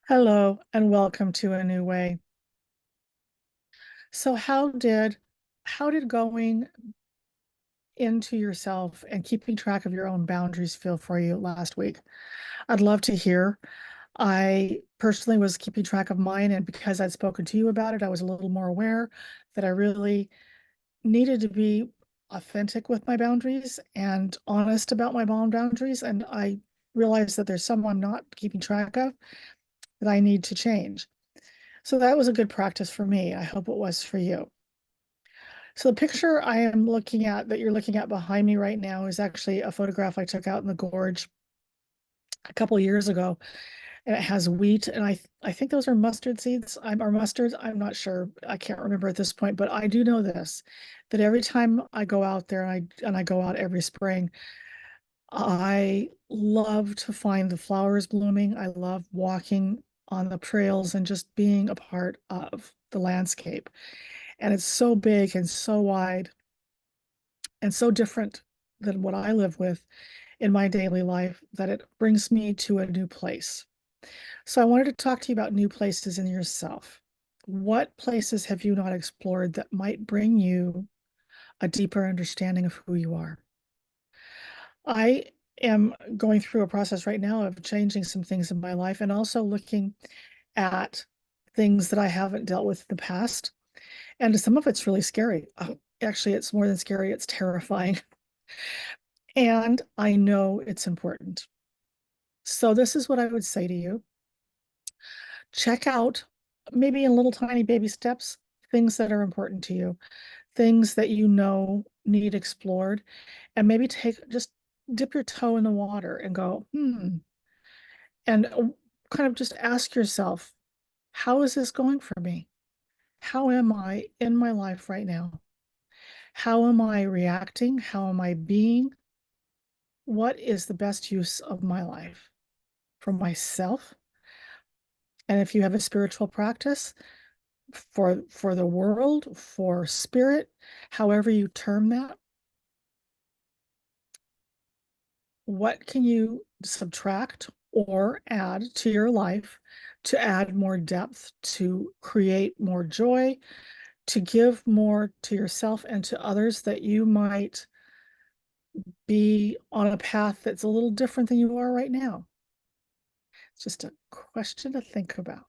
Hello and welcome to A New Way. So how did going into yourself and keeping track of your own boundaries feel for you last week? I'd love to hear. I personally was keeping track of mine, and because I'd spoken to you about it, I was a little more aware that I really needed to be authentic with my boundaries and honest about my own boundaries. And I realized that there's some I'm not keeping track of that I need to change. So that was a good practice for me. I hope it was for you. So the picture I am looking at that you're looking at behind me right now is actually a photograph I took out in the gorge a couple years ago. And it has wheat, and I think those are mustard seeds. Or mustards. I'm not sure. I can't remember at this point, but I do know this, that every time I go out there and I go out every spring, I love to find the flowers blooming. I love walking on the trails and just being a part of the landscape. And it's so big and so wide and so different than what I live with in my daily life that it brings me to a new place. So I wanted to talk to you about new places in yourself. What places have you not explored that might bring you a deeper understanding of who you are? I am going through a process right now of changing some things in my life and also looking at things that I haven't dealt with in the past. And some of it's really scary. Actually, it's more than scary, it's terrifying. And I know it's important. So, this is what I would say to you. Check out, maybe in little tiny baby steps, things that are important to you, things that you know need explored, and maybe just dip your toe in the water and go, and kind of just ask yourself, how is this going for me? How am I in my life right now? How am I reacting? How am I being? What is the best use of my life for myself? And if you have a spiritual practice, for the world, for spirit, however you term that, what can you subtract or add to your life to add more depth, to create more joy, to give more to yourself and to others, that you might be on a path that's a little different than you are right now? It's just a question to think about.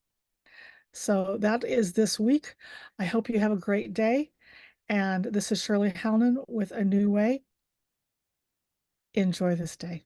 So that is this week. I hope you have a great day. And this is Shirley Howland with A New Way. Enjoy this day.